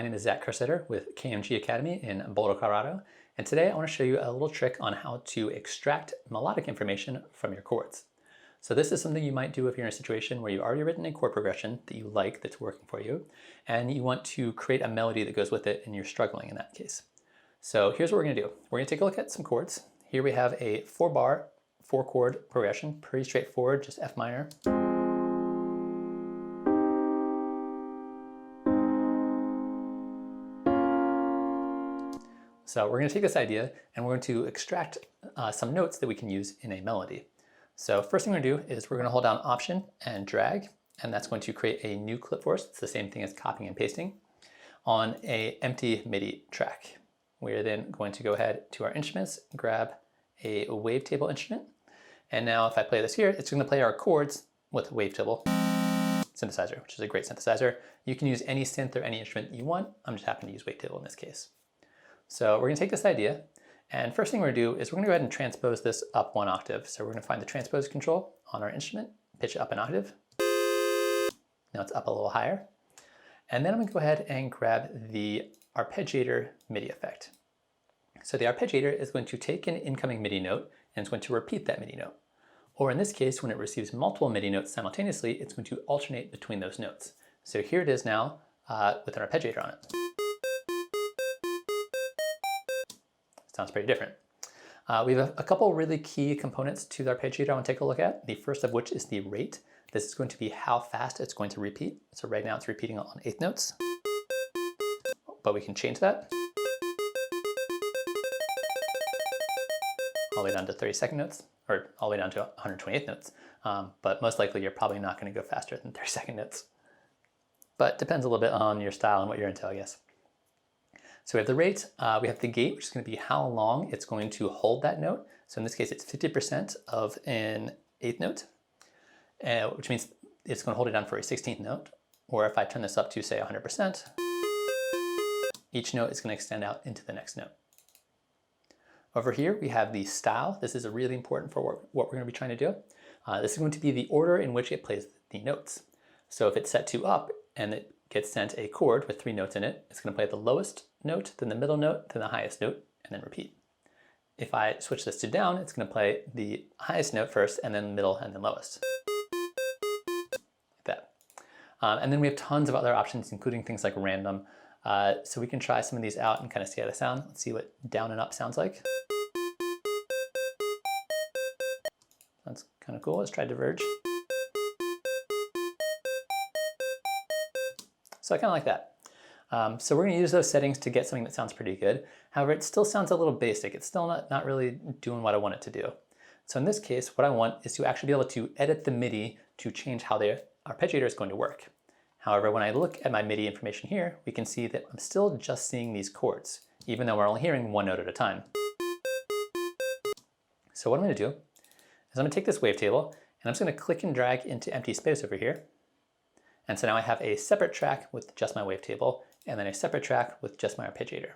my name is Zaak Kerstetter with KMG Academy in Boulder, Colorado, and today I want to show you a little trick on how to extract melodic information from your chords. So this is something you might do if you're in a situation where you've already written a chord progression that you like, that's working for you, and you want to create a melody that goes with it and you're struggling in that case. So here's what we're going to do. We're going to take a look at some chords. Here we have a 4-bar, 4-chord progression, pretty straightforward, just F minor. So we're going to take this idea and we're going to extract some notes that we can use in a melody. So first thing we're going to do is we're going to hold down Option and drag, and that's going to create a new clip for us. It's the same thing as copying and pasting on an empty MIDI track. We're then going to go ahead to our instruments, grab a wavetable instrument, and now if I play this here, it's going to play our chords with a wavetable synthesizer, which is a great synthesizer. You can use any synth or any instrument you want. I'm just happening to use wavetable in this case. So we're going to take this idea, and first thing we're going to do is we're going to go ahead and transpose this up 1 octave. So we're going to find the transpose control on our instrument, pitch it up an octave. Now it's up a little higher. And then I'm going to go ahead and grab the Arpeggiator MIDI effect. So the Arpeggiator is going to take an incoming MIDI note and it's going to repeat that MIDI note. Or in this case, when it receives multiple MIDI notes simultaneously, it's going to alternate between those notes. So here it is now with an Arpeggiator on it. Sounds pretty different. We have a couple really key components to the Arpeggiator I want to take a look at. The first of which is the rate. This is going to be how fast it's going to repeat. So right now it's repeating on 1/8 notes, but we can change that all the way down to 32nd notes, or all the way down to 128th notes. But most likely you're probably not going to go faster than 32nd notes. But depends a little bit on your style and what you're into, I guess. So we have the rate, we have the gate, which is going to be how long it's going to hold that note. So in this case, it's 50% of an 1/8 note, which means it's going to hold it down for a 16th note. Or if I turn this up to, say, 100%, each note is going to extend out into the next note. Over here, we have the style. This is really important for what we're going to be trying to do. This is going to be the order in which it plays the notes. So if it's set to up and it gets sent a chord with 3 notes in it, it's going to play the lowest note, then the middle note, then the highest note, and then repeat. If I switch this to down, it's going to play the highest note first, and then middle, and then lowest. Like that. And then we have tons of other options, including things like random. So we can try some of these out and kind of see how they sound. Let's see what down and up sounds like. That's kind of cool. Let's try diverge. So I kind of like that. So we're going to use those settings to get something that sounds pretty good. However, it still sounds a little basic. It's still not really doing what I want it to do. So in this case, what I want is to actually be able to edit the MIDI to change how the Arpeggiator is going to work. However, when I look at my MIDI information here, we can see that I'm still just seeing these chords, even though we're only hearing 1 note at a time. So what I'm going to do is I'm going to take this wavetable and I'm just going to click and drag into empty space over here. And so now I have a separate track with just my wavetable, and then a separate track with just my Arpeggiator.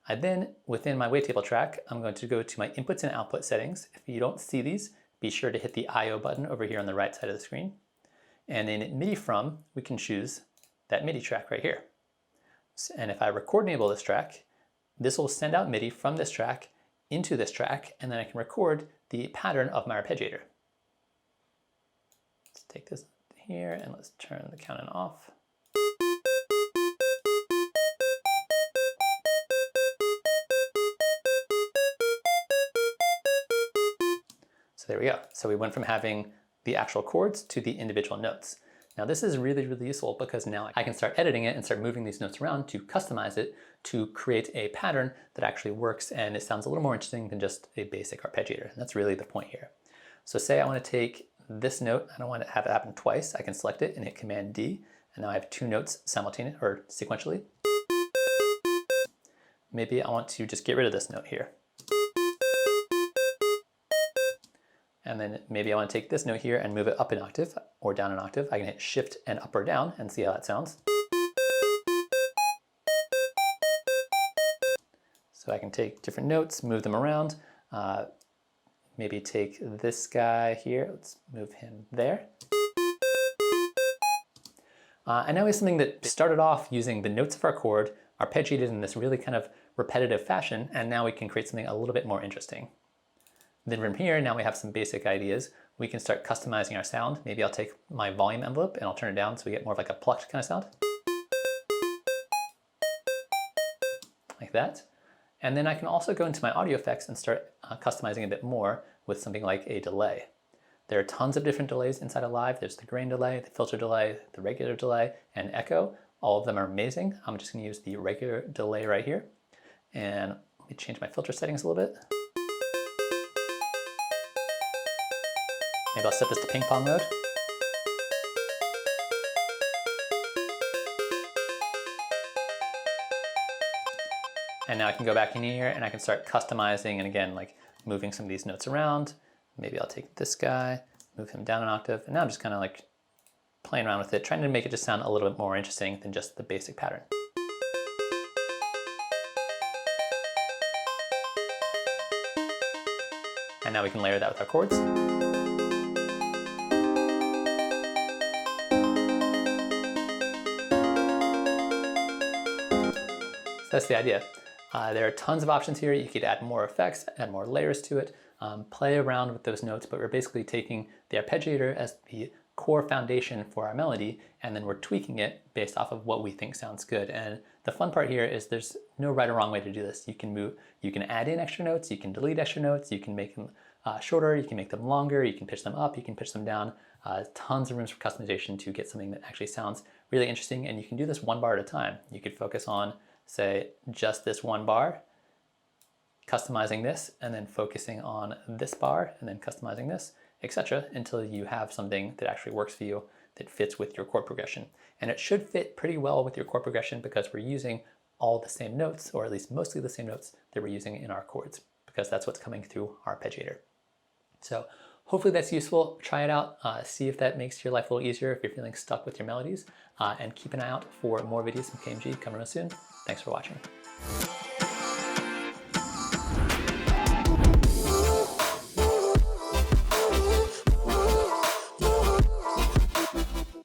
I then, within my wavetable track, I'm going to go to my inputs and output settings. If you don't see these, be sure to hit the I/O button over here on the right side of the screen. And in MIDI from, we can choose that MIDI track right here. And if I record enable this track, this will send out MIDI from this track into this track, and then I can record the pattern of my Arpeggiator. Let's take this here and let's turn the count off. So there we go. So we went from having the actual chords to the individual notes. Now this is really, really useful because now I can start editing it and start moving these notes around to customize it to create a pattern that actually works and it sounds a little more interesting than just a basic Arpeggiator. And that's really the point here. So say I want to take this note, I don't want to have it happen twice. I can select it and hit Command D, and now I have 2 notes simultaneously or sequentially. Maybe I want to just get rid of this note here. And then maybe I want to take this note here and move it up an octave or down an octave. I can hit Shift and up or down and see how that sounds. So I can take different notes, move them around. Maybe take this guy here, let's move him there. And now we have something that started off using the notes of our chord, arpeggiated in this really kind of repetitive fashion, and now we can create something a little bit more interesting. Then from here, now we have some basic ideas. We can start customizing our sound. Maybe I'll take my volume envelope and I'll turn it down so we get more of like a plucked kind of sound. Like that. And then I can also go into my audio effects and start customizing a bit more with something like a delay. There are tons of different delays inside of Live. There's the grain delay, the filter delay, the regular delay, and echo. All of them are amazing. I'm just gonna use the regular delay right here. And let me change my filter settings a little bit. Maybe I'll set this to ping pong mode. And now I can go back in here and I can start customizing and again, like moving some of these notes around. Maybe I'll take this guy, move him down an octave, and now I'm just kind of like playing around with it, trying to make it just sound a little bit more interesting than just the basic pattern. And now we can layer that with our chords. So that's the idea. There are tons of options here. You could add more effects, add more layers to it, play around with those notes, but we're basically taking the arpeggiator as the core foundation for our melody, and then we're tweaking it based off of what we think sounds good. And the fun part here is there's no right or wrong way to do this. You can add in extra notes, you can delete extra notes, you can make them shorter, you can make them longer, you can pitch them up, you can pitch them down. Tons of rooms for customization to get something that actually sounds really interesting, and you can do this one bar at a time. You could focus on, say, just this one bar, customizing this, and then focusing on this bar, and then customizing this, etc., until you have something that actually works for you, that fits with your chord progression. And it should fit pretty well with your chord progression because we're using all the same notes, or at least mostly the same notes that we're using in our chords, because that's what's coming through our arpeggiator. So hopefully that's useful. Try it out, see if that makes your life a little easier if you're feeling stuck with your melodies, and keep an eye out for more videos from KMG coming real soon. Thanks for watching.